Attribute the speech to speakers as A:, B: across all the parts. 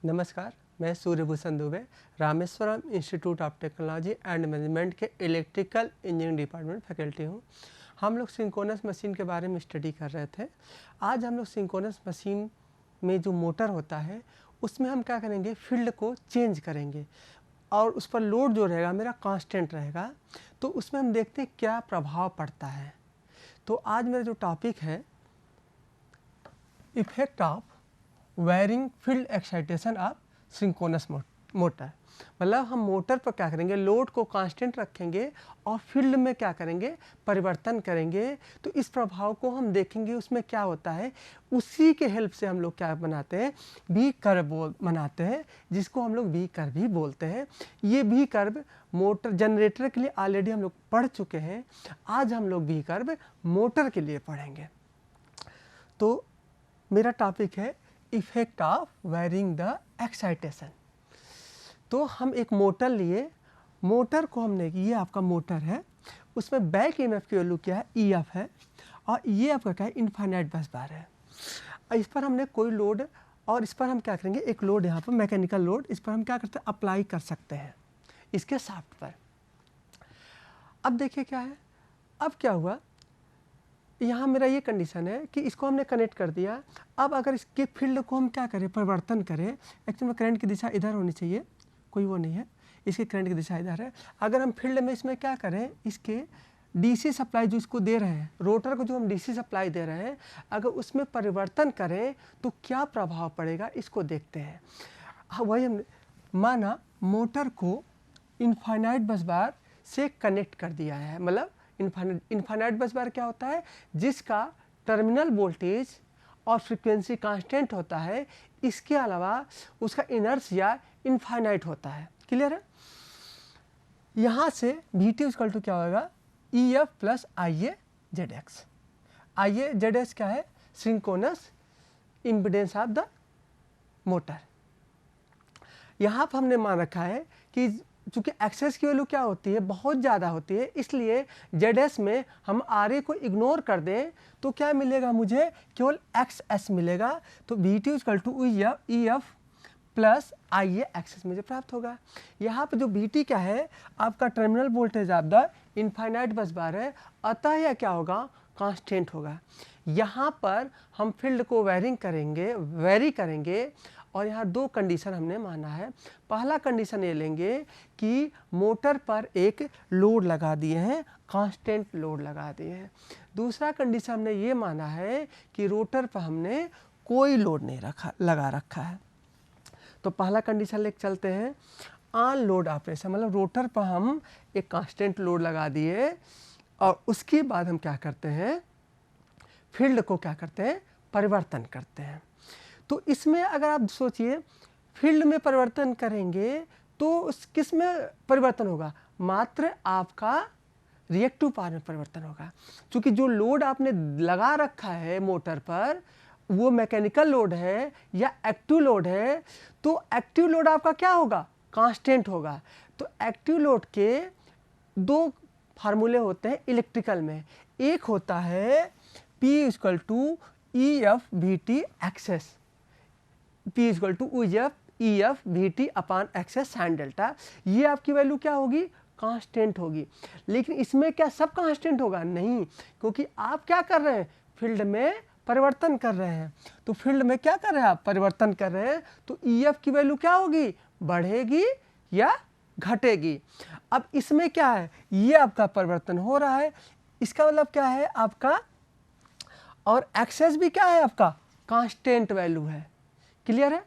A: नमस्कार, मैं Suryabhushan Dubey, Rameshwaram institute of technology and management के इलेक्ट्रिकल इंजीनियरिंग डिपार्टमेंट फैकल्टी हूँ। हम लोग सिंक्रोनस मशीन के बारे में स्टडी कर रहे थे। आज हम लोग सिंक्रोनस मशीन में जो मोटर होता है उसमें हम क्या करेंगे, फील्ड को चेंज करेंगे और उस पर लोड जो रहेगा मेरा कांस्टेंट रहेगा। तो उसमें हम देखते हैं क्या प्रभाव पड़ता है। तो आज मेरा जो टॉपिक है, effect of wiring field excitation of synchronous motor. मतलब हम मोटर पर क्या करेंगे, लोड को कांस्टेंट रखेंगे और फील्ड में क्या करेंगे, परिवर्तन करेंगे। तो इस प्रभाव को हम देखेंगे, उसमें क्या होता है। उसी के हेल्प से हम लोग क्या बनाते हैं, वी कर्व बनाते हैं, जिसको हम लोग वी कर्व भी बोलते हैं। ये वी कर्व मोटर जनरेटर के लिए ऑलरेडी हम लोग पढ़ चुके हैं। आज हम लोग वी कर्व मोटर के लिए पढ़ेंगे। तो मेरा टॉपिक है effect of wiring the excitation. तो हम एक मोटर लिए, मोटर को हमने, ये आपका मोटर है, उसमें बैक ईएमएफ की वैल्यू क्या है, ईएफ है, और ये आपका क्या है, इनफाइनाइट बस बार है। इस पर हमने कोई लोड, और इस पर हम क्या करेंगे, एक लोड यहाँ पर मैकेनिकल लोड, इस पर हम क्या करते हैं, अप्लाई कर सकते हैं इसके शाफ्ट पर। अब देखिए क्या है, अब क्या हुआ, यहाँ मेरा ये कंडीशन है कि इसको हमने कनेक्ट कर दिया। अब अगर इसके फील्ड को हम क्या करें, परिवर्तन करें। एक्चुअली करंट की दिशा इधर होनी चाहिए, कोई वो नहीं है, इसके करंट की दिशा इधर है। अगर हम फील्ड में इसमें क्या करें, इसके डीसी सप्लाई जो इसको दे रहे हैं, रोटर को जो हम डीसी सप्लाई दे रहे हैं, अगर उसमें परिवर्तन करें तो क्या प्रभाव पड़ेगा, इसको देखते हैं। वही हमने माना मोटर को इनफाइनाइट बस बार से कनेक्ट कर दिया है। मतलब इनफाइनाइट बस बार क्या होता है, जिसका टर्मिनल वोल्टेज और फ्रीक्वेंसी कांस्टेंट होता है, इसके अलावा उसका इनर्शिया इनफाइनाइट होता है। क्लियर है। यहाँ से वी टी इक्वल टू क्या होगा, ई F plus I A Z x. I A Z x क्या है, synchronous impedance of the motor. यहाँ पर हमने मान रखा है कि चूँकि एक्सेस की वैल्यू क्या होती है, बहुत ज़्यादा होती है, इसलिए जेड में हम आर ए को इग्नोर कर दें तो क्या मिलेगा, मुझे केवल एक्स एस मिलेगा। तो V T equal to E F plus I A X S मुझे प्राप्त होगा। यहाँ पर जो वी टी क्या है, आपका terminal voltage of the infinite बस बार है, अतः यह क्या होगा, कांस्टेंट होगा। यहाँ पर हम फील्ड को वेरी करेंगे और यहाँ दो कंडीशन हमने माना है। पहला कंडीशन ये लेंगे कि मोटर पर एक लोड लगा दिए हैं, कांस्टेंट लोड लगा दिए हैं। दूसरा कंडीशन हमने ये माना है कि रोटर पर हमने कोई लोड नहीं लगा रखा है। तो पहला कंडीशन लेके चलते हैं, ऑन लोड ऑपरेशन, मतलब रोटर पर हम एक कांस्टेंट लोड लगा दिए और उसके बाद हम क्या करते हैं, फील्ड को क्या करते हैं, परिवर्तन करते हैं। तो इसमें अगर आप सोचिए, फील्ड में परिवर्तन करेंगे तो किस में परिवर्तन होगा, मात्र आपका रिएक्टिव पावर में परिवर्तन होगा। क्योंकि जो लोड आपने लगा रखा है मोटर पर, वो मैकेनिकल लोड है या एक्टिव लोड है, तो एक्टिव लोड आपका क्या होगा, कांस्टेंट होगा। तो एक्टिव लोड के दो फार्मूले होते हैं इलेक्ट्रिकल में। एक होता है P equal to E F V T X S, P equal to E F V T upon X S sine delta. ये आपकी वैल्यू क्या होगी, कांस्टेंट होगी। लेकिन इसमें क्या सब कांस्टेंट होगा, नहीं, क्योंकि आप क्या कर रहे हैं, फील्ड में परिवर्तन कर रहे हैं। तो फील्ड में क्या कर रहे हैं आप, परिवर्तन कर रहे हैं, तो ई एफ की वैल्यू क्या होगी, बढ़ेगी या घटेगी। अब इसमें क्या है, ये आपका परिवर्तन हो रहा है, इसका मतलब क्या है आपका, और एक्सेस भी क्या है आपका, कांस्टेंट वैल्यू है। क्लियर है।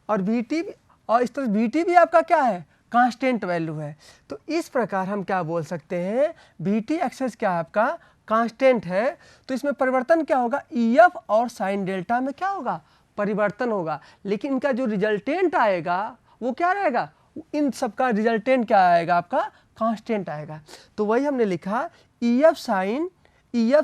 A: और वी टी, और इस तरह वी टी भी आपका क्या है, कांस्टेंट वैल्यू है। तो इस प्रकार हम क्या बोल सकते हैं, वी टी एक्सेस क्या है आपका, कांस्टेंट है। तो इसमें परिवर्तन क्या होगा, ई एफ और साइन डेल्टा में क्या होगा, परिवर्तन होगा। लेकिन इनका जो रिजल्टेंट आएगा वो क्या रहेगा, इन सब का रिजल्टेंट क्या आएगा आपका, कांस्टेंट आएगा। तो वही हमने लिखा, ई एफ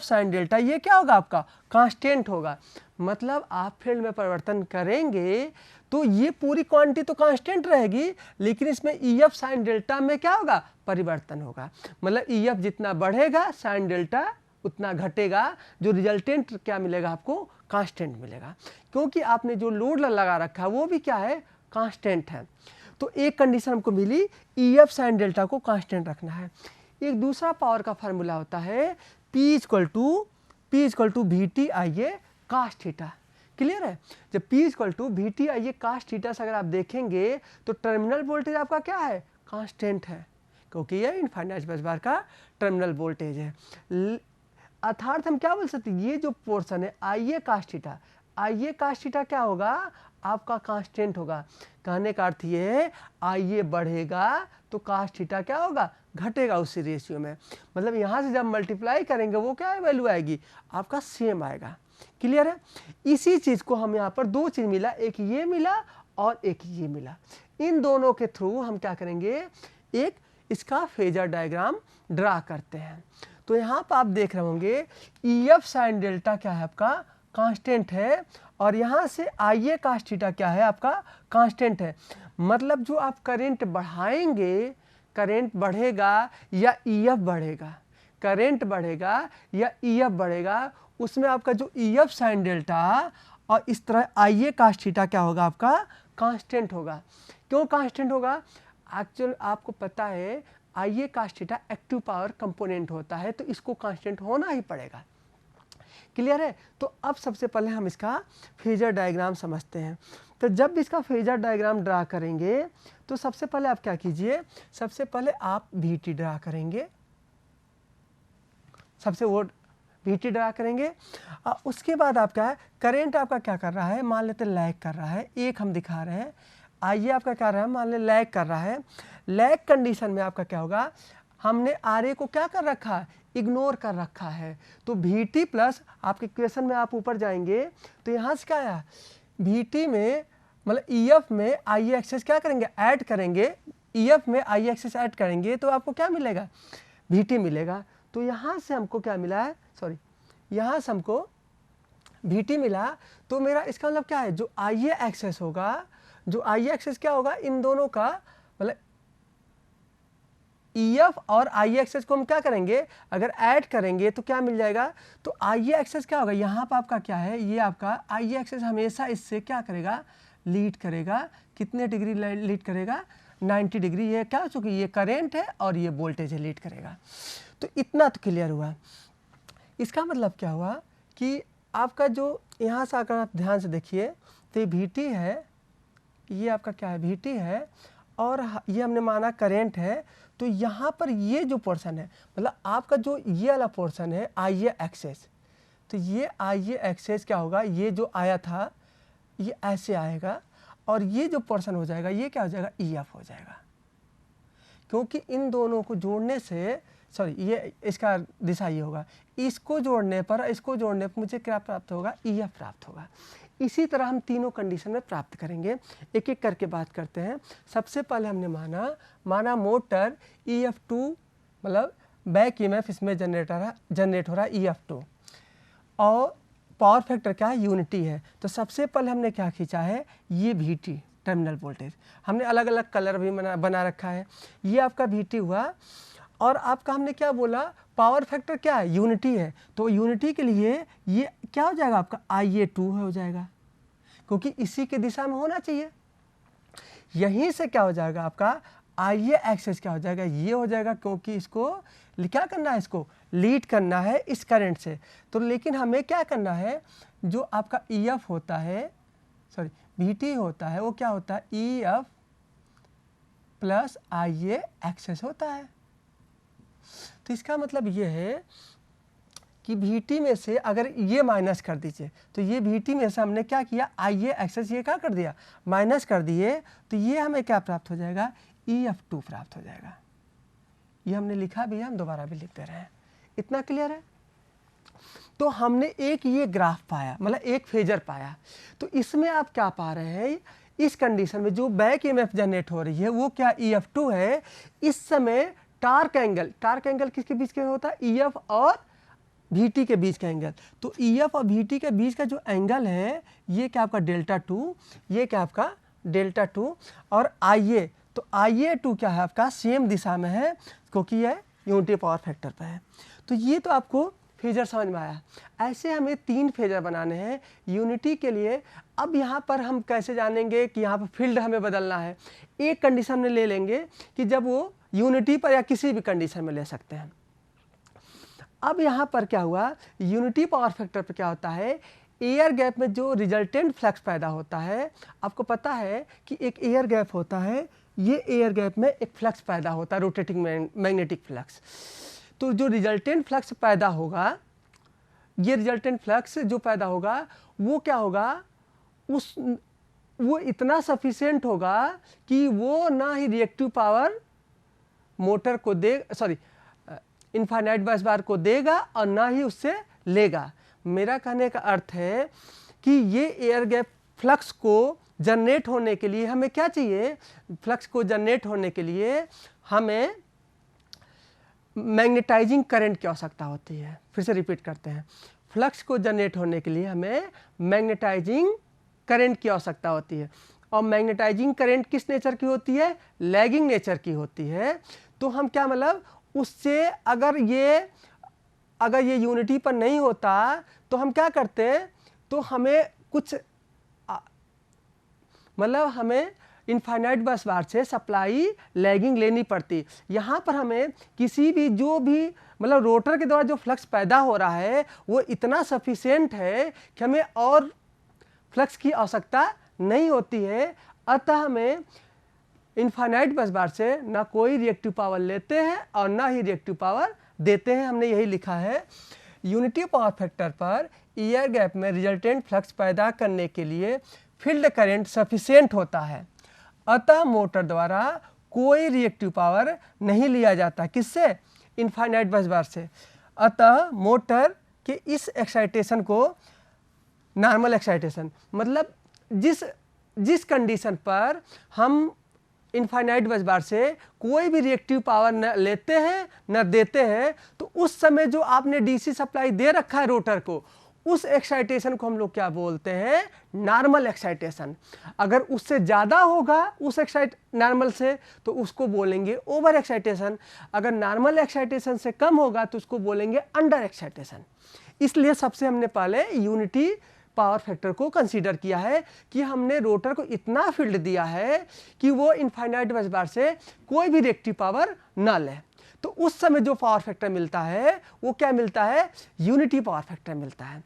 A: साइन डेल्टा ये क्या होगा आपका, कांस्टेंट होगा। मतलब आप फील्ड में परिवर्तन करेंगे तो ये पूरी क्वांटिटी तो कांस्टेंट रहेगी, लेकिन इसमें ई एफ साइन डेल्टा में क्या होगा, परिवर्तन होगा। मतलब ई एफ जितना बढ़ेगा, साइन डेल्टा उतना घटेगा, जो रिजल्टेंट क्या मिलेगा आपको, कांस्टेंट मिलेगा, क्योंकि आपने जो लोड लगा रखा है वो भी क्या है, कांस्टेंट है। तो एक कंडीशन हमको मिली, EF साइन डेल्टा को कांस्टेंट रखना है। एक दूसरा पावर का फार्मूला होता है P equal to VT IA cos theta. Clear है? जब P equal to VT IA cos theta से अगर आप देखेंगे तो टर्मिनल वोल्टेज आपका क्या है, कांस्टेंट है, क्योंकि यह इनफाइनाइट बस बार का टर्मिनल वोल्टेज है। अर्थात हम क्या बोल सकते हैं, ये जो पोर्शन है IA कास थीटा क्या होगा, आपका कांस्टेंट होगा। कहने का अर्थ ये है IA बढ़ेगा तो कास थीटा क्या होगा, घटेगा उसी रेशियो में। मतलब यहाँ से जब मल्टीप्लाई करेंगे वो क्या वैल्यू आएगी, आपका सेम आएगा। क्लियर है? इसी चीज़ को हम यहाँ पर दो चीज़ मिला, एक ये मिला और एक ये मिला। इन दोनों के थ्रू हम क्या करेंगे, एक इसका फेजर डायग्राम ड्रा करते हैं। तो यहाँ पर आप देख रहे होंगे EF साइन डेल्टा क्या है आपका, कांस्टेंट है, और यहाँ से IA कास थीटा क्या है आपका, कांस्टेंट है। मतलब जो आप करंट बढ़ाएंगे, करंट बढ़ेगा या EF बढ़ेगा, करंट बढ़ेगा या EF बढ़ेगा, उसमें आपका जो EF साइन डेल्टा और इस तरह IA कास थीटा क्या होगा आपका, कांस्टेंट होगा। क्यों कांस्टेंट होगा, एक्चुअल आपको पता है IA cos theta active power component होता है, तो इसको कांस्टेंट होना ही पड़ेगा। क्लियर है? तो अब सबसे पहले हम इसका फेजर डायग्राम समझते हैं। तो जब इसका फेजर डायग्राम ड्रा करेंगे तो सबसे पहले आप क्या कीजिए, सबसे पहले आप VT ड्रा करेंगे, सबसे वो VT ड्रा करेंगे। उसके बाद आप क्या है, करेंट आपका क्या कर रहा है, मान लेते लैग कर रहा है, एक हम दिखा रहे हैं। IA आपका क्या रहा है, मान ले लैग कर रहा है। लैग कंडीशन में आपका क्या होगा, हमने RA को क्या कर रखा है, इग्नोर कर रखा है। तो VT प्लस आपके इक्वेशन में आप ऊपर जाएंगे तो यहाँ से क्या आया, VT में मतलब EF में IA एक्सेस क्या करेंगे, ऐड करेंगे, EF में IA एक्सेस ऐड करेंगे तो आपको क्या मिलेगा, VT मिलेगा। तो यहाँ से हमको क्या मिला है, सॉरी यहाँ से हमको VT मिला। तो मेरा इसका मतलब क्या है, जो IA एक्सेस होगा, जो IA एक्सेस क्या होगा, इन दोनों का मतलब EF और IA एक्सेस को हम क्या करेंगे, अगर ऐड करेंगे तो क्या मिल जाएगा, तो IA एक्सेस क्या होगा, यहाँ पर आपका क्या है, ये आपका IA एक्सेस हमेशा इससे क्या करेगा, लीड करेगा। कितने डिग्री लीड करेगा, 90 डिग्री। ये क्या, चूँकि ये करेंट है और ये वोल्टेज है, लीड करेगा। तो इतना तो क्लियर हुआ। इसका मतलब क्या हुआ कि आपका जो यहाँ से अगर आप ध्यान से देखिए तो ये VT है, ये आपका क्या है, VT है, और ये हमने माना करेंट है। तो यहाँ पर ये जो पोर्शन है, मतलब आपका जो ये वाला पोर्शन है IA एक्सेस, तो ये IA एक्सेस क्या होगा, ये जो आया था ये ऐसे आएगा, और ये जो पोर्शन हो जाएगा ये क्या हो जाएगा, EF हो जाएगा। क्योंकि इन दोनों को जोड़ने से, सॉरी ये इसका दिशा ये होगा, इसको जोड़ने पर, इसको जोड़ने पर मुझे क्या प्राप्त होगा, EF प्राप्त होगा। इसी तरह हम तीनों कंडीशन में प्राप्त करेंगे, एक एक करके बात करते हैं। सबसे पहले हमने माना मोटर EF2 मतलब बैक EMF इसमें जनरेट हो रहा है EF2, और पावर फैक्टर क्या है, यूनिटी है। तो सबसे पहले हमने क्या खींचा है, ये VT टर्मिनल वोल्टेज, हमने अलग अलग कलर भी बना रखा है, ये आपका VT हुआ। और आपका हमने क्या बोला, पावर फैक्टर क्या है, यूनिटी है। तो यूनिटी के लिए ये क्या हो जाएगा आपका, IA2 हो जाएगा, क्योंकि इसी के दिशा में होना चाहिए। यहीं से क्या हो जाएगा आपका, IA एक्सेस क्या हो जाएगा, ये हो जाएगा, क्योंकि इसको क्या करना है, इसको लीड करना है इस करंट से। तो लेकिन हमें क्या करना है, जो आपका EF होता है, सॉरी VT होता है, वो क्या होता है, EF प्लस IA एक्सेस होता है। तो इसका मतलब ये है कि VT में से अगर ये माइनस कर दीजिए, तो ये VT में से हमने क्या किया, IA एक्सेस ये क्या कर दिया, माइनस कर दिए, तो ये हमें क्या प्राप्त हो जाएगा, EF2 प्राप्त हो जाएगा। ये हमने लिखा भी है, हम दोबारा भी लिख दे रहे हैं। इतना क्लियर है? तो हमने एक ये ग्राफ पाया, मतलब एक फेजर पाया। तो इसमें आप क्या पा रहे हैं, इस कंडीशन में जो बैक EMF जनरेट हो रही है वो क्या, EF2 है। इस समय टार्क एंगल किसके बीच का होता है, EF और VT के बीच का एंगल। तो EF और VT के बीच का जो एंगल है ये क्या आपका Δ2, ये क्या आपका Δ2, और IA, तो IA2 क्या है आपका, सेम दिशा में है, क्योंकि यह यूनिटी पावर फैक्टर पर है। तो ये तो आपको फेजर समझ में आया। ऐसे हमें 3 फेजर बनाने हैं यूनिटी के लिए। अब यहाँ पर हम कैसे जानेंगे कि यहाँ पर फील्ड हमें बदलना है? एक कंडीशन में ले लेंगे कि जब वो यूनिटी पर या किसी भी कंडीशन में ले सकते हैं। अब यहाँ पर क्या हुआ, यूनिटी पावर फैक्टर पर क्या होता है, एयर गैप में जो रिजल्टेंट फ्लक्स पैदा होता है, आपको पता है कि एक एयर गैप होता है, ये एयर गैप में एक फ्लक्स पैदा होता है, रोटेटिंग मैग्नेटिक फ्लक्स। तो जो रिजल्टेंट फ्लक्स पैदा होगा, ये रिजल्टेंट फ्लक्स जो पैदा होगा वो क्या होगा, वो इतना सफिशिएंट होगा कि वो ना ही रिएक्टिव पावर मोटर को इनफाइनाइट बस बार को देगा और ना ही उससे लेगा। मेरा कहने का अर्थ है कि ये एयर गैप फ्लक्स को जनरेट होने के लिए हमें क्या चाहिए, फ्लक्स को जनरेट होने के लिए हमें मैग्नेटाइजिंग करंट की आवश्यकता होती है। फिर से रिपीट करते हैं, फ्लक्स को जनरेट होने के लिए हमें मैग्नेटाइजिंग करंट की आवश्यकता होती है। और मैग्नेटाइजिंग करंट किस नेचर की होती है, लैगिंग नेचर की होती है। तो हम क्या मतलब उससे अगर ये यूनिटी पर नहीं होता तो हम क्या करते, तो हमें कुछ मतलब हमें इनफाइनाइट बस बार से सप्लाई लैगिंग लेनी पड़ती। यहाँ पर हमें किसी भी जो भी मतलब रोटर के द्वारा जो फ्लक्स पैदा हो रहा है वो इतना सफिशिएंट है कि हमें और फ्लक्स की आवश्यकता नहीं होती है। अतः हमें इनफाइनाइट बस बार से ना कोई रिएक्टिव पावर लेते हैं और ना ही रिएक्टिव पावर देते हैं। हमने यही लिखा है, यूनिटी पावर फैक्टर पर एयर गैप में रिजल्टेंट फ्लक्स पैदा करने के लिए फील्ड करंट सफिशिएंट होता है, अतः मोटर द्वारा कोई रिएक्टिव पावर नहीं लिया जाता। किससे, इनफाइनाइट बस बार से। अतः मोटर के इस एक्साइटेशन को नॉर्मल एक्साइटेशन, मतलब जिस कंडीशन पर हम इनफाइनाइट बस बार से कोई भी रिएक्टिव पावर न लेते हैं न देते हैं, तो उस समय जो आपने डीसी सप्लाई दे रखा है रोटर को, उस एक्साइटेशन को हम लोग क्या बोलते हैं, नॉर्मल एक्साइटेशन। अगर उससे ज़्यादा होगा उस नॉर्मल से तो उसको बोलेंगे ओवर एक्साइटेशन। अगर नॉर्मल एक्साइटेशन से कम होगा तो उसको बोलेंगे अंडर एक्साइटेशन। इसलिए सबसे हमने पहले यूनिटी पावर फैक्टर को कंसीडर किया है कि हमने रोटर को इतना फील्ड दिया है कि वो इनफाइनाइट बस बार से कोई भी रिएक्टिव पावर ना ले। तो उस समय जो पावर फैक्टर मिलता है वो क्या मिलता है, यूनिटी पावर फैक्टर मिलता है।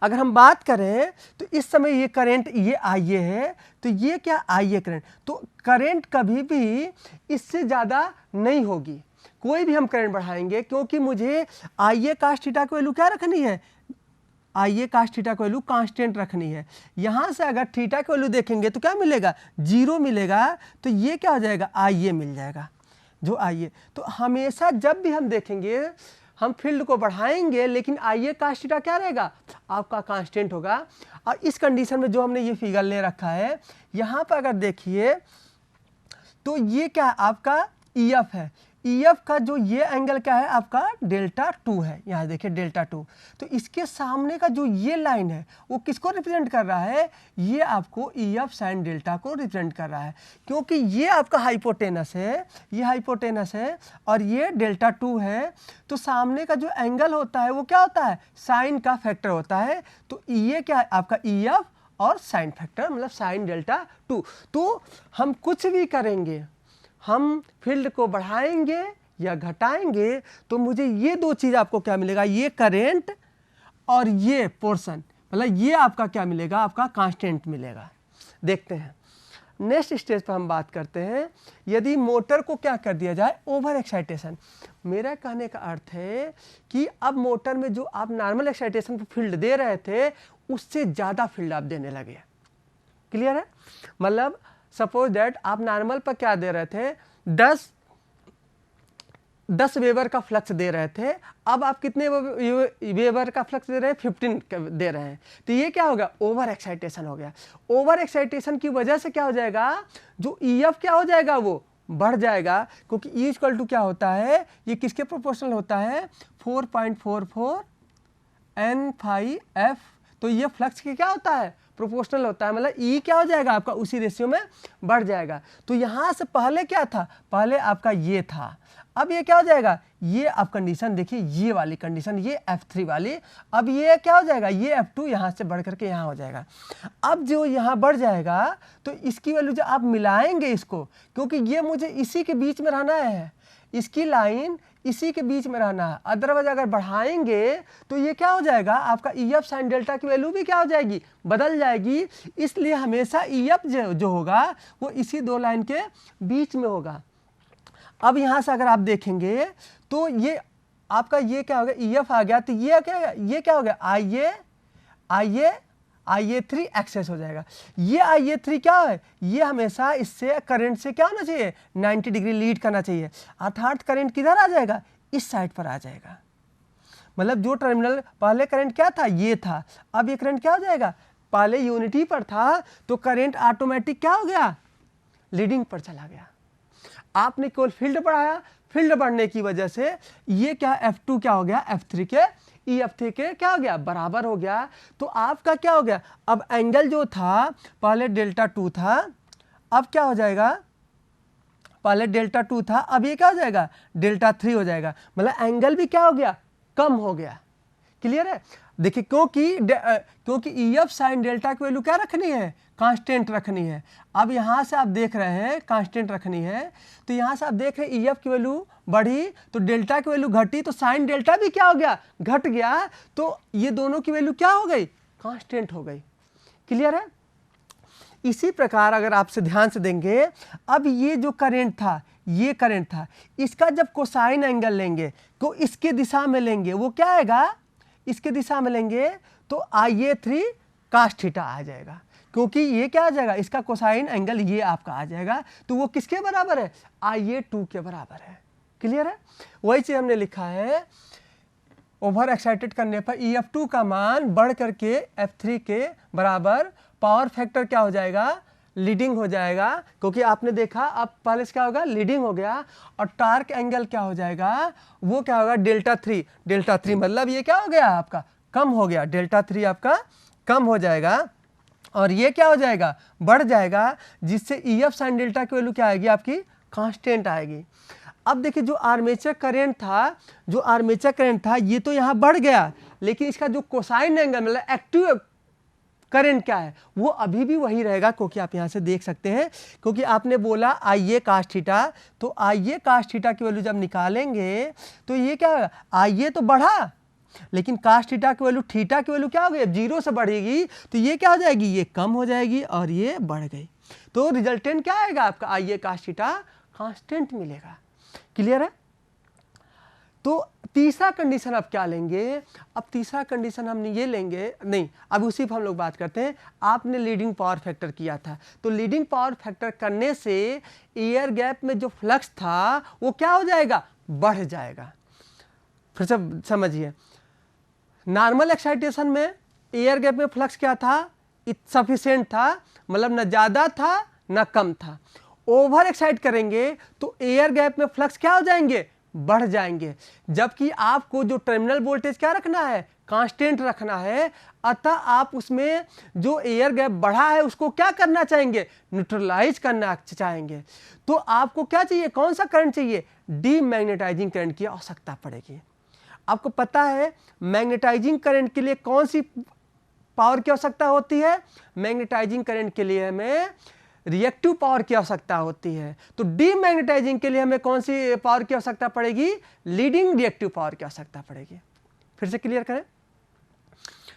A: अगर हम बात करें तो इस समय ये करंट ये आईए है, तो ये क्या आईए करंट, तो करंट कभी भी इससे ज़्यादा नहीं होगी। कोई भी हम करंट बढ़ाएंगे, क्योंकि मुझे आईए कास्ट थीटा की वैल्यू क्या रखनी है, आईए कास्ट थीटा की वैल्यू कांस्टेंट रखनी है। यहाँ से अगर थीटा की वैल्यू देखेंगे तो क्या मिलेगा, 0 मिलेगा। तो ये क्या हो जाएगा, आईए मिल जाएगा, जो आईए। तो हमेशा जब भी हम देखेंगे हम फील्ड को बढ़ाएंगे, लेकिन आईए कास्ट थीटा क्या रहेगा, आपका कांस्टेंट होगा। और इस कंडीशन में जो हमने ये फिगर ले रखा है, यहाँ पर अगर देखिए तो ये क्या है, आपका ईएफ है। ईएफ का जो ये एंगल क्या है, आपका डेल्टा 2 है। यहाँ देखिए डेल्टा 2। तो इसके सामने का जो ये लाइन है वो किसको रिप्रेजेंट कर रहा है, ये आपको ईएफ साइन डेल्टा को रिप्रेजेंट कर रहा है, क्योंकि ये आपका हाइपोटेनस है, ये हाइपोटेनस है और ये डेल्टा 2 है। तो सामने का जो एंगल होता है वो क्या होता है, साइन का फैक्टर होता है। तो ये क्या है, आपका ईएफ और साइन फैक्टर, मतलब साइन डेल्टा 2। तो हम कुछ भी करेंगे, हम फील्ड को बढ़ाएंगे या घटाएंगे, तो मुझे ये दो चीज़ आपको क्या मिलेगा, ये करंट और ये पोर्शन, मतलब ये आपका क्या मिलेगा, आपका कांस्टेंट मिलेगा। देखते हैं नेक्स्ट स्टेज पर हम बात करते हैं, यदि मोटर को क्या कर दिया जाए, ओवर एक्साइटेशन। मेरा कहने का अर्थ है कि अब मोटर में जो आप नॉर्मल एक्साइटेशन पर फील्ड दे रहे थे उससे ज़्यादा फील्ड आप देने लगे। क्लियर है, मतलब सपोज दैट आप नॉर्मल पर क्या दे रहे थे, 10 वेबर का फ्लक्स दे रहे थे, अब आप कितने वेबर का फ्लक्स दे रहे हैं, 15 दे रहे हैं। तो ये क्या हो गया, ओवर एक्साइटेशन हो गया। ओवर एक्साइटेशन की वजह से क्या हो जाएगा, जो ईएफ क्या हो जाएगा वो बढ़ जाएगा, क्योंकि ई इक्वल टू क्या होता है, ये किसके प्रोपोर्शनल होता है, 4.44 n phi f। तो ये फ्लक्स की क्या होता है, प्रोपोर्शनल होता है, मतलब ई क्या हो जाएगा आपका उसी रेशियो में बढ़ जाएगा। तो यहाँ से पहले क्या था, पहले आपका ये था, अब ये क्या हो जाएगा, ये आप कंडीशन देखिए, ये वाली कंडीशन, ये F3 वाली, अब ये क्या हो जाएगा, ये F2 यहाँ से बढ़ करके यहाँ हो जाएगा। अब जो यहाँ बढ़ जाएगा तो इसकी वैल्यू जो आप मिलाएंगे इसको, क्योंकि ये मुझे इसी के बीच में रहना है, इसकी लाइन इसी के बीच में रहना है, अदरवाइज अगर बढ़ाएंगे तो ये क्या हो जाएगा, आपका EF साइन डेल्टा की वैल्यू भी क्या हो जाएगी, बदल जाएगी। इसलिए हमेशा EF जो होगा वो इसी दो लाइन के बीच में होगा। अब यहाँ से अगर आप देखेंगे तो ये आपका ये क्या हो गया, EF आ गया, तो ये क्या हो गया, IA3 एक्सेस हो जाएगा। ये IA3 क्या है, ये हमेशा इससे करंट से क्या होना चाहिए, 90 डिग्री लीड करना चाहिए, अर्थात करंट किधर आ जाएगा, इस साइड पर आ जाएगा। मतलब जो टर्मिनल पहले करंट क्या था, ये था, अब ये करंट क्या हो जाएगा, पहले यूनिटी पर था तो करंट ऑटोमेटिक क्या हो गया, लीडिंग पर चला गया। आपने केवल फील्ड बढ़ाया, फील्ड बढ़ने की वजह से ये क्या F2 क्या हो गया, F3 के EF3 के क्या हो गया, बराबर हो गया। तो आपका क्या हो गया, अब एंगल जो था पहले डेल्टा 2 था, अब क्या हो जाएगा, पहले डेल्टा 2 था, अब ये क्या हो जाएगा, डेल्टा 3 हो जाएगा। मतलब एंगल भी क्या हो गया, कम हो गया। क्लियर है। देखिए क्योंकि EF साइन डेल्टा की वैल्यू क्या रखनी है, कांस्टेंट रखनी है। अब यहाँ से आप देख रहे हैं कांस्टेंट रखनी है, तो यहाँ से आप देख रहे हैं EF की वैल्यू बढ़ी तो डेल्टा की वैल्यू घटी, तो साइन डेल्टा भी क्या हो गया, घट गया। तो ये दोनों की वैल्यू क्या हो गई, कांस्टेंट हो गई। क्लियर है। इसी प्रकार अगर आपसे ध्यान से देंगे, अब ये जो करंट था, ये करंट था, इसका जब कोसाइन एंगल लेंगे तो इसके दिशा में लेंगे, वो क्या आएगा, इसके दिशा में लेंगे तो IA3 cos थीटा आ जाएगा, क्योंकि ये क्या आ जाएगा, इसका कोसाइन एंगल ये आपका आ जाएगा। तो वो किसके बराबर है, IA2 के बराबर है। क्लियर है। वही चीज हमने लिखा है, ओवर एक्साइटेड करने पर EF2 का मान बढ़ करके F3 के बराबर, पावर फैक्टर क्या हो जाएगा, लीडिंग हो जाएगा, क्योंकि आपने देखा अब पहले से क्या होगा, लीडिंग हो गया, और टार्क एंगल क्या हो जाएगा, वो क्या होगा, डेल्टा 3 मतलब ये क्या हो गया आपका, कम हो गया, डेल्टा 3 आपका कम हो जाएगा, और ये क्या हो जाएगा, बढ़ जाएगा, जिससे EF साइन डेल्टा की वैल्यू क्या आएगी, आपकी कांस्टेंट आएगी। अब देखिए जो आर्मेचर करंट था, ये तो यहाँ बढ़ गया, लेकिन इसका जो कोसाइन एंगल मतलब एक्टिव करंट क्या है, वो अभी भी वही रहेगा, क्योंकि आप यहाँ से देख सकते हैं, क्योंकि आपने बोला IA cos थीटा, तो IA cos थीटा की वैल्यू जब निकालेंगे तो ये क्या होगा, IA तो बढ़ा, लेकिन cos थीटा की वैल्यू, थीटा की वैल्यू क्या हो गई, 0 से बढ़ेगी, तो ये क्या हो जाएगी, ये कम हो जाएगी और ये बढ़ गई। तो रिजल्टेंट क्या आएगा आपका, IA cos थीटा कांस्टेंट मिलेगा। क्लियर है। तो तीसरा कंडीशन अब क्या लेंगे, अब तीसरा कंडीशन हमने ये लेंगे, नहीं अब उसी पर हम लोग बात करते हैं। आपने लीडिंग पावर फैक्टर किया था, तो लीडिंग पावर फैक्टर करने से एयर गैप में जो फ्लक्स था वो क्या हो जाएगा, बढ़ जाएगा। फिर से समझिए, नॉर्मल एक्साइटेशन में एयर गैप में फ्लक्स क्या था, सफिशिएंट था, मतलब न ज़्यादा था न कम था। ओवर एक्साइट करेंगे तो एयर गैप में फ्लक्स क्या हो जाएंगे, बढ़ जाएंगे, जबकि आपको जो टर्मिनल वोल्टेज क्या रखना है, कांस्टेंट रखना है। अतः आप उसमें जो एयर गैप बढ़ा है उसको क्या करना चाहेंगे, न्यूट्रलाइज करना चाहेंगे। तो आपको क्या चाहिए, कौन सा करंट चाहिए, डीमैग्नेटाइजिंग करंट की आवश्यकता पड़ेगी। आपको पता है मैग्नेटाइजिंग करंट के लिए कौन सी पावर की आवश्यकता होती है, मैग्नेटाइजिंग करंट के लिए हमें रिएक्टिव पावर की आवश्यकता होती है। तो डीमैग्नेटाइजिंग के लिए हमें कौन सी पावर की आवश्यकता पड़ेगी, लीडिंग रिएक्टिव पावर की आवश्यकता पड़ेगी। फिर से क्लियर करें।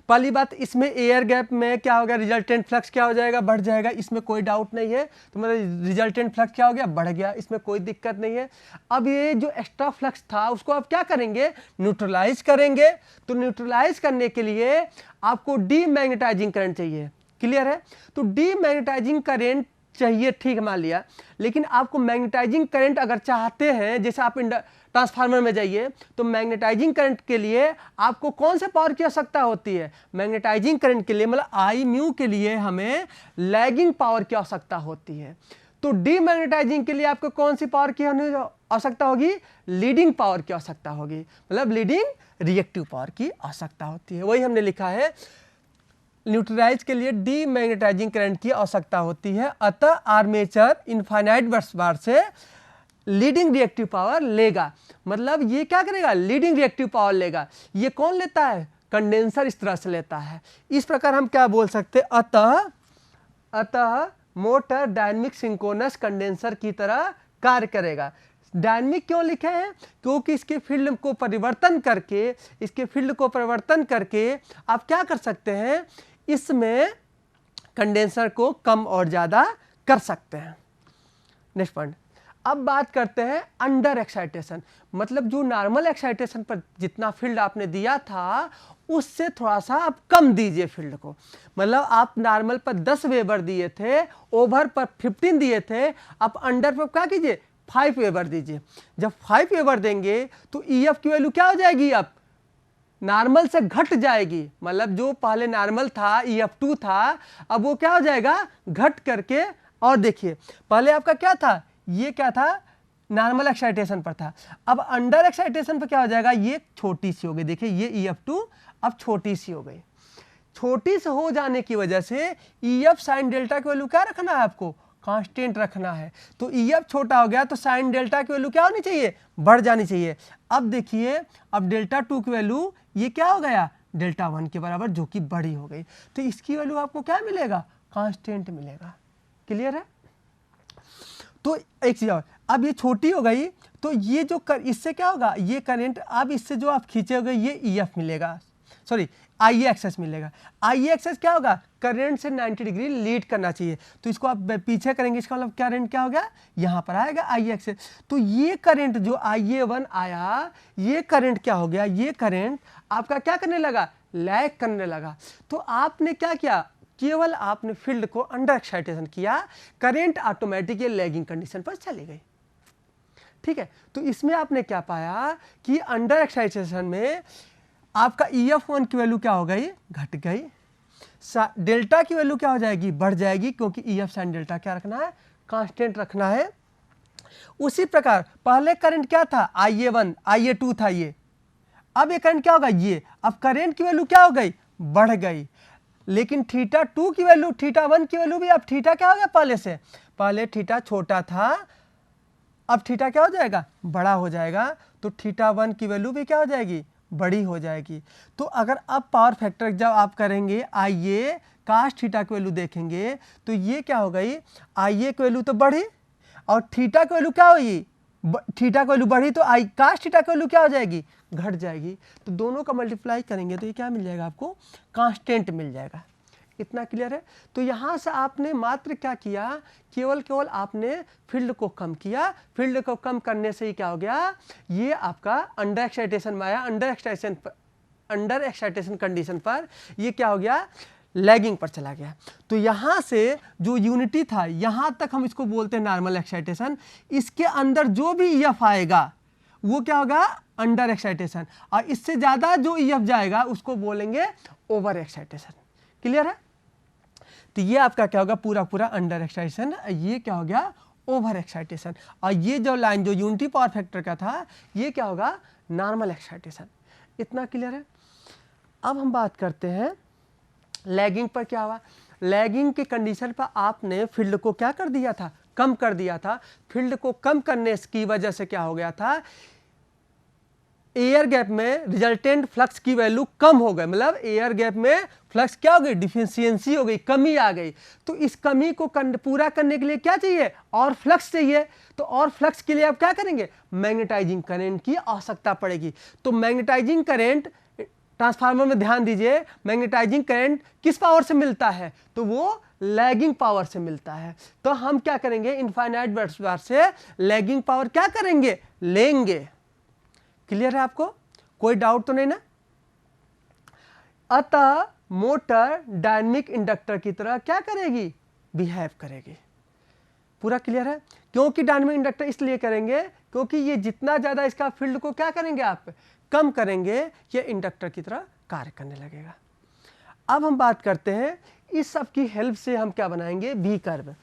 A: पहली बात, इसमें एयर गैप में क्या होगा, रिजल्टेंट फ्लक्स क्या हो जाएगा, बढ़ जाएगा, इसमें कोई डाउट नहीं है। तो मतलब रिजल्टेंट फ्लक्स क्या हो गया, बढ़ गया, इसमें कोई दिक्कत नहीं है। अब ये जो एक्स्ट्रा फ्लक्स था उसको आप क्या करेंगे, न्यूट्रलाइज करेंगे। तो न्यूट्रलाइज करने के लिए आपको डीमैग्नेटाइजिंग करंट चाहिए। क्लियर है। तो डीमैग्नेटाइजिंग करंट चाहिए, ठीक मान लिया, लेकिन आपको मैग्नेटाइजिंग करंट अगर चाहते हैं, जैसे आप ट्रांसफार्मर में जाइए, तो मैग्नेटाइजिंग करंट के लिए आपको कौन से पावर की आवश्यकता होती है, मैग्नेटाइजिंग करंट के लिए मतलब आई म्यू के लिए हमें लैगिंग पावर की आवश्यकता होती है। तो डीमैग्नेटाइजिंग के लिए आपको कौन सी पावर की आवश्यकता होगी, लीडिंग पावर की आवश्यकता होगी, मतलब लीडिंग रिएक्टिव पावर की आवश्यकता होती है। वही हमने लिखा है, न्यूट्रलाइज के लिए डीमैग्नेटाइजिंग करंट की आवश्यकता होती है, अतः आर्मेचर इनफाइनाइट बस बार से लीडिंग रिएक्टिव पावर लेगा। मतलब ये क्या करेगा, लीडिंग रिएक्टिव पावर लेगा। ये कौन लेता है, कंडेंसर इस तरह से लेता है। इस प्रकार हम क्या बोल सकते हैं, अतः मोटर डायनेमिक सिंक्रोनस कंडेंसर की तरह कार्य करेगा। डायनेमिक क्यों लिखे हैं, क्योंकि इसके फील्ड को परिवर्तन करके आप क्या कर सकते हैं, इसमें कंडेंसर को कम और ज़्यादा कर सकते हैं। नेक्स्ट पॉइंट, अब बात करते हैं अंडर एक्साइटेशन। मतलब जो नॉर्मल एक्साइटेशन पर जितना फील्ड आपने दिया था उससे थोड़ा सा आप कम दीजिए फील्ड को। मतलब आप नॉर्मल पर 10 वेबर दिए थे, ओवर पर 15 दिए थे, आप अंडर पर क्या कीजिए 5 वेबर दीजिए। जब 5 वेबर देंगे तो EF की वैल्यू क्या हो जाएगी, अब नॉर्मल से घट जाएगी। मतलब जो पहले नॉर्मल था EF2 था, अब वो क्या हो जाएगा, घट करके। और देखिए पहले आपका क्या था, ये क्या था, नॉर्मल एक्साइटेशन पर था, अब अंडर एक्साइटेशन पर क्या हो जाएगा, ये छोटी सी हो गई। देखिए ये EF2 अब छोटी सी हो गई। छोटी से हो जाने की वजह से EF साइन डेल्टा की वैल्यू क्या रखना है, आपको कांस्टेंट रखना है। तो EF छोटा हो गया तो साइन डेल्टा की वैल्यू क्या होनी चाहिए, बढ़ जानी चाहिए। अब देखिए अब डेल्टा 2 की वैल्यू ये क्या हो गया, डेल्टा 1 के बराबर, जो कि बड़ी हो गई। तो इसकी वैल्यू आपको क्या मिलेगा, कांस्टेंट मिलेगा। क्लियर है। तो एक चीज और, अब ये छोटी हो गई तो ये जो इससे क्या होगा, ये करंट अब इससे जो आप खींचोगे ये EF मिलेगा, सॉरी IA एक्सेस मिलेगा। IA एक्सेस क्या होगा, करंट से 90 डिग्री लीड करना चाहिए। तो इसको आप पीछे करेंगे, इसका मतलब करंट क्या हो गया, यहाँ पर आएगा IA एक्सेस। तो ये करंट जो IA1 आया, ये करंट क्या हो गया, ये करंट आपका क्या करने लगा, लैग करने लगा। तो आपने क्या किया, केवल आपने फील्ड को अंडर एक्साइटेशन किया, करंट ऑटोमेटिक लैगिंग कंडीशन पर चली गई। ठीक है। तो इसमें आपने क्या पाया कि अंडर एक्साइटेशन में आपका EF1 की वैल्यू क्या हो गई, घट गई। डेल्टा की वैल्यू क्या हो जाएगी, बढ़ जाएगी, क्योंकि EF साइन डेल्टा क्या रखना है, कांस्टेंट रखना है। उसी प्रकार पहले करंट क्या था, IA1 IA2 था ये, अब ये करंट क्या होगा, ये अब करंट की वैल्यू क्या हो गई, बढ़ गई। लेकिन θ2 की वैल्यू, θ1 की वैल्यू भी अब थीटा क्या हो गया, पहले से, पहले थीटा छोटा था, अब थीटा क्या हो जाएगा, बड़ा हो जाएगा। तो θ1 की वैल्यू भी क्या हो जाएगी, बड़ी हो जाएगी। तो अगर अब पावर फैक्टर जब आप करेंगे IA cos थीटा की वैल्यू देखेंगे तो ये क्या हो गई, IA की वैल्यू तो बढ़ी और थीटा की वैल्यू क्या होगी, थीटा की वैल्यू बढ़ी, तो cos थीटा की वैल्यू क्या हो जाएगी, घट जाएगी। तो दोनों का मल्टीप्लाई करेंगे तो ये क्या मिल जाएगा, आपको कांस्टेंट मिल जाएगा। इतना क्लियर है। तो यहाँ से आपने मात्र क्या किया, केवल आपने फील्ड को कम किया। फील्ड को कम करने से ही क्या हो गया, ये आपका अंडर एक्साइटेशन में आया, अंडर एक्साइटेशन कंडीशन पर ये क्या हो गया, लैगिंग पर चला गया। तो यहाँ से जो यूनिटी था, यहाँ तक हम इसको बोलते हैं नॉर्मल एक्साइटेशन। इसके अंदर जो भी EF आएगा वो क्या होगा, अंडर एक्साइटेशन, और इससे ज़्यादा जो EF जाएगा उसको बोलेंगे ओवर एक्साइटेशन। क्लियर है। तो ये आपका क्या होगा, पूरा अंडर एक्साइटेशन, ये क्या हो गया, ओवर एक्साइटेशन। और ये जो लाइन जो यूनिटी पावर फैक्टर का था, ये क्या होगा, नॉर्मल एक्साइटेशन। इतना क्लियर है। अब हम बात करते हैं लैगिंग पर क्या हुआ। लैगिंग की कंडीशन पर आपने फील्ड को क्या कर दिया था, कम कर दिया था। फील्ड को कम करने की वजह से क्या हो गया था, एयर गैप में रिजल्टेंट फ्लक्स की वैल्यू कम हो गई। मतलब एयर गैप में फ्लक्स क्या हो गई, डिफिशियंसी हो गई, कमी आ गई। तो इस कमी को पूरा करने के लिए क्या चाहिए, और फ्लक्स चाहिए। तो और फ्लक्स के लिए आप क्या करेंगे, मैग्नेटाइजिंग करंट की आवश्यकता पड़ेगी। तो मैग्नेटाइजिंग करंट, ट्रांसफार्मर में ध्यान दीजिए, मैग्नेटाइजिंग करंट किस पावर से मिलता है, तो वो लैगिंग पावर से मिलता है। तो हम क्या करेंगे, इनफाइनाइट बस बार से लैगिंग पावर क्या करेंगे, लेंगे। क्लियर है आपको, कोई डाउट तो नहीं ना। अतः मोटर डायनेमिक इंडक्टर की तरह क्या करेगी, बिहेव करेगी। पूरा क्लियर है। क्योंकि डायनेमिक इंडक्टर इसलिए करेंगे क्योंकि ये जितना ज्यादा इसका फील्ड को क्या करेंगे, आप कम करेंगे, ये इंडक्टर की तरह कार्य करने लगेगा। अब हम बात करते हैं इस सब की हेल्प से हम क्या बनाएंगे, वी कर्व।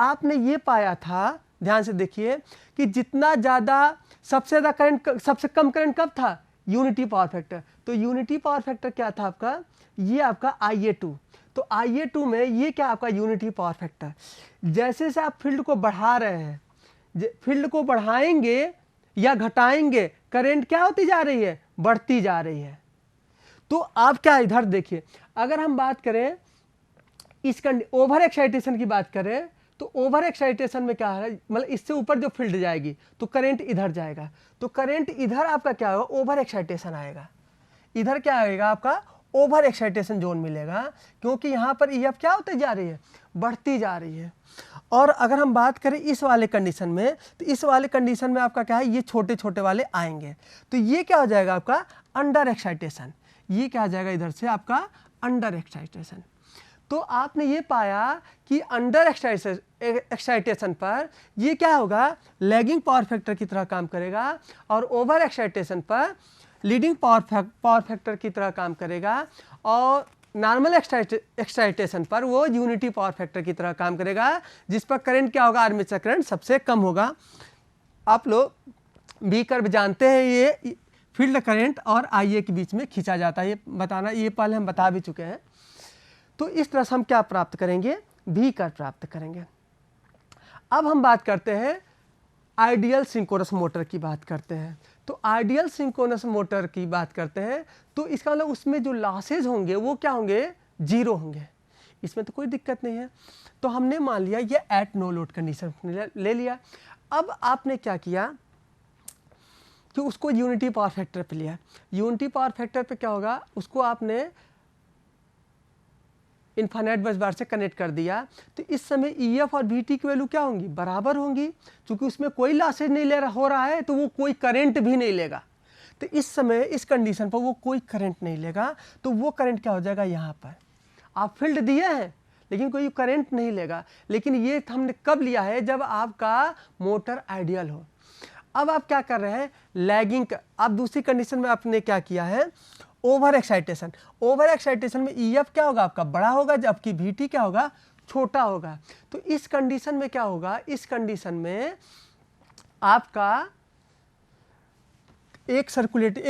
A: आपने ये पाया था, ध्यान से देखिए, कि जितना ज़्यादा सबसे ज़्यादा करंट, सबसे कम करंट कब था, यूनिटी पावर फैक्टर। तो यूनिटी पावर फैक्टर क्या था आपका, ये आपका IA2। तो IA2 में ये क्या आपका यूनिटी पावर फैक्टर, जैसे से आप फील्ड को बढ़ा रहे हैं, फील्ड को बढ़ाएंगे या घटाएंगे, करंट क्या होती जा रही है, बढ़ती जा रही है। तो आप क्या इधर देखिए, अगर हम बात करें इस ओवर एक्साइटेशन की बात करें तो ओवर एक्साइटेशन में क्या है, मतलब इससे ऊपर जो फील्ड जाएगी तो करंट इधर जाएगा, तो करंट इधर आपका क्या होगा, ओवर एक्साइटेशन आएगा, इधर क्या आएगा आपका ओवर एक्साइटेशन जोन मिलेगा, क्योंकि यहाँ पर EF क्या होती जा रही है, बढ़ती जा रही है। और अगर हम बात करें इस वाले कंडीशन में, तो इस वाले कंडीशन में आपका क्या है, ये छोटे छोटे वाले आएंगे, तो ये क्या हो जाएगा आपका अंडर एक्साइटेशन, ये क्या आ जाएगा इधर से आपका अंडर एक्साइटेशन। तो आपने ये पाया कि अंडर एक्साइटेशन पर ये क्या होगा, लैगिंग पावर फैक्टर की तरह काम करेगा, और ओवर एक्साइटेशन पर लीडिंग पावर फैक्टर की तरह काम करेगा, और नॉर्मल एक्साइटेशन पर वो यूनिटी पावर फैक्टर की तरह काम करेगा, जिस पर करंट क्या होगा, आर्मेचर करंट सबसे कम होगा। आप लोग बी कर्व जानते हैं, ये फील्ड करंट और IA के बीच में खींचा जाता है, ये बताना, ये पहले हम बता भी चुके हैं। तो इस तरह से हम क्या प्राप्त करेंगे, भी कर्व प्राप्त करेंगे। अब हम बात करते हैं आइडियल सिंक्रोनस मोटर की बात करते हैं। तो आइडियल सिंक्रोनस मोटर की बात करते हैं तो इसका मतलब उसमें जो लॉसेज होंगे वो क्या होंगे, जीरो होंगे, इसमें तो कोई दिक्कत नहीं है। तो हमने मान लिया ये एट नो लोड कंडीशन ले लिया। अब आपने क्या किया कि उसको यूनिटी पावर फैक्टर पे लिया, यूनिटी पावर फैक्टर पे क्या होगा, उसको आपने इन्फाइनाइट बस बार से कनेक्ट कर दिया, तो इस समय EF और VT की वैल्यू क्या होंगी, बराबर होंगी, क्योंकि उसमें कोई लॉसेज नहीं ले रहा हो रहा है, तो वो कोई करंट भी नहीं लेगा। तो इस समय इस कंडीशन पर वो कोई करंट नहीं लेगा, तो वो करंट क्या हो जाएगा, यहाँ पर आप फील्ड दिए हैं लेकिन कोई करंट नहीं लेगा। लेकिन ये हमने कब लिया है, जब आपका मोटर आइडियल हो। अब आप क्या कर रहे हैं, लैगिंग, अब दूसरी कंडीशन में आपने क्या किया है, ओवर एक्साइटेशन। ओवर एक्साइटेशन में EF क्या होगा आपका बड़ा होगा, जबकि VT क्या होगा, छोटा होगा। तो इस कंडीशन में क्या होगा, इस कंडीशन में आपका एक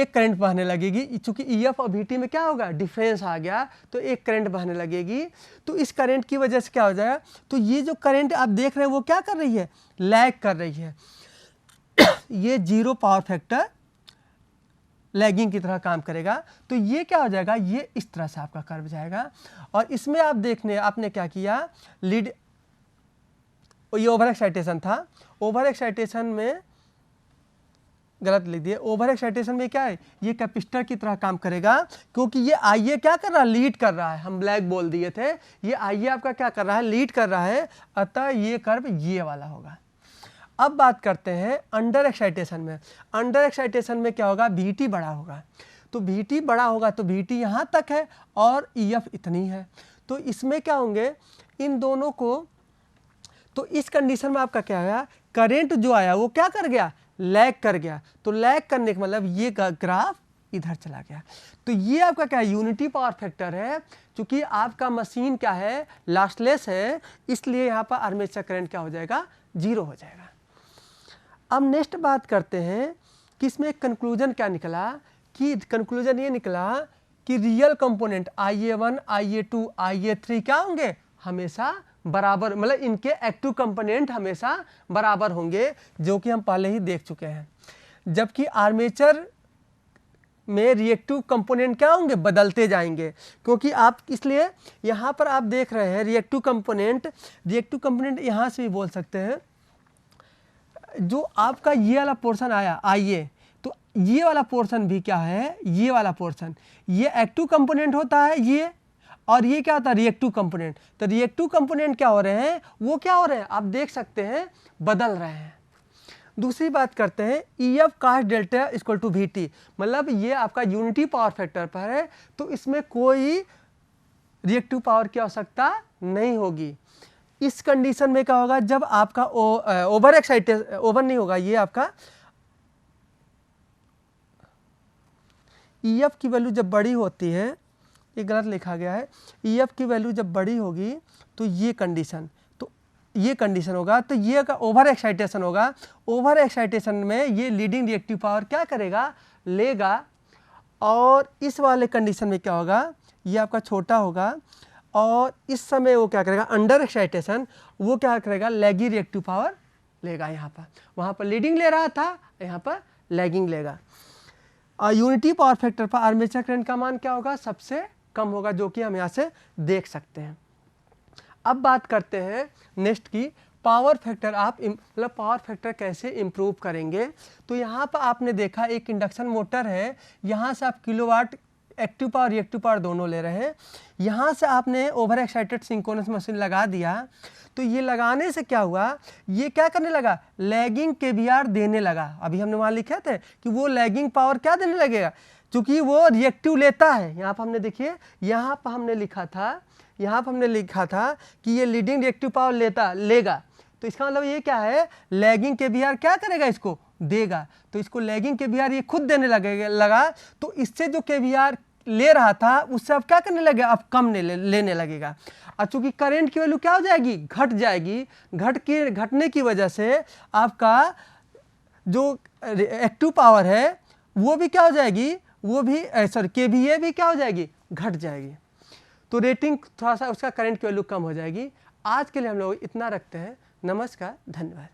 A: करंट बहने लगेगी, चूंकि EF और VT में क्या होगा, डिफरेंस आ गया, तो एक करंट बहने लगेगी। तो इस करंट की वजह से क्या हो जाएगा, तो ये जो करंट आप देख रहे हैं वो क्या कर रही है, लैग कर रही है। ये जीरो पावर फैक्टर लैगिंग की तरह काम करेगा। तो ये क्या हो जाएगा, ये इस तरह से आपका कर्व जाएगा। और इसमें आप देखने, आपने क्या किया, लीड, ये ओवर एक्साइटेशन था, ओवर एक्साइटेशन में गलत लिख दिए, ओवर एक्साइटेशन में क्या है, ये कैपेसिटर की तरह काम करेगा, क्योंकि ये IA क्या कर रहा है, लीड कर रहा है, हम ब्लैक बोल दिए थे, ये IA आपका क्या कर रहा है, लीड कर रहा है, अतः ये कर्व ये वाला होगा। अब बात करते हैं अंडर एक्साइटेशन में। अंडर एक्साइटेशन में क्या होगा, VT बड़ा होगा, तो VT बड़ा होगा तो VT यहाँ तक है और EF इतनी है, तो इसमें क्या होंगे, इन दोनों को, तो इस कंडीशन में आपका क्या आया, करंट जो आया वो क्या कर गया, लैग कर गया। तो लैग करने का मतलब ये ग्राफ इधर चला गया। तो ये आपका क्या है, यूनिटी पावर फैक्टर है, क्योंकि आपका मशीन क्या है, लॉसलेस है, इसलिए यहाँ पर आर्मेचर करंट क्या हो जाएगा, जीरो हो जाएगा। अब नेक्स्ट बात करते हैं कि इसमें कंक्लूजन क्या निकला, कि कंक्लूजन ये निकला कि real component IA1, IA2, IA3 क्या होंगे, हमेशा बराबर, मतलब इनके एक्टिव कंपोनेंट हमेशा बराबर होंगे, जो कि हम पहले ही देख चुके हैं। जबकि आर्मेचर में रिएक्टिव कंपोनेंट क्या होंगे, बदलते जाएंगे, क्योंकि आप इसलिए यहाँ पर आप देख रहे हैं रिएक्टिव कंपोनेंट यहाँ से भी बोल सकते हैं, जो आपका ये वाला पोर्शन आया IA, तो ये वाला पोर्शन भी क्या है, ये वाला पोर्शन, ये एक्टिव कंपोनेंट होता है ये, और ये क्या होता है, रिएक्टिव कंपोनेंट। तो रिएक्टिव कंपोनेंट क्या हो रहे हैं, वो क्या हो रहे हैं, आप देख सकते हैं बदल रहे हैं। दूसरी बात करते हैं EF cos delta equal to VT, मतलब ये आपका यूनिटी पावर फैक्टर पर है, तो इसमें कोई रिएक्टिव पावर की आवश्यकता नहीं होगी। इस कंडीशन में क्या होगा, जब आपका ओवर एक्साइटेशन, ओवर नहीं होगा, ये आपका EF की वैल्यू जब बड़ी होती है, ये गलत लिखा गया है, EF की वैल्यू जब बड़ी होगी तो ये कंडीशन, तो ये कंडीशन होगा, तो ये का ओवर एक्साइटेशन होगा। ओवर एक्साइटेशन में ये लीडिंग रिएक्टिव पावर क्या करेगा, लेगा, और इस वाले कंडीशन में क्या होगा, ये आपका छोटा होगा, और इस समय वो क्या करेगा, अंडर एक्साइटेशन वो क्या करेगा, लैगी रिएक्टिव पावर लेगा यहाँ पर। वहाँ पर लीडिंग ले रहा था, यहाँ पर लैगिंग लेगा। यूनिटी पावर फैक्टर पर आर्मेचर करंट का मान क्या होगा, सबसे कम होगा, जो कि हम यहाँ से देख सकते हैं। अब बात करते हैं नेक्स्ट की, पावर फैक्टर आप मतलब पावर फैक्टर कैसे इम्प्रूव करेंगे। तो यहाँ पर आपने देखा एक इंडक्शन मोटर है, यहाँ से आप kilowatt active power reactive power दोनों ले रहे हैं। यहाँ से आपने ओवर एक्साइटेड सिंक्रोनस मशीन लगा दिया, तो ये लगाने से क्या हुआ, ये क्या करने लगा, लैगिंग केवीआर देने लगा। अभी हमने वहाँ लिखे थे कि वो लैगिंग पावर क्या देने लगेगा, क्योंकि वो रिएक्टिव लेता है। यहाँ पर हमने देखिए, यहाँ पर हमने लिखा था कि ये लीडिंग रिएक्टिव पावर लेगा। तो इसका मतलब ये क्या है, लैगिंग केवीआर क्या करेगा, इसको देगा। तो इसको लैगिंग केवीआर ये खुद देने लगा, तो इससे जो केवीआर ले रहा था उससे अब क्या करने लगेगा, अब कम लेने लगेगा। और चूंकि करंट की वैल्यू क्या हो जाएगी, घट जाएगी। घटने की वजह से आपका जो एक्टिव पावर है वो भी क्या हो जाएगी, वो भी केवीए भी क्या हो जाएगी, घट जाएगी। तो रेटिंग थोड़ा सा उसका करंट की वैल्यू कम हो जाएगी। आज के लिए हम लोग इतना रखते हैं। नमस्कार, धन्यवाद।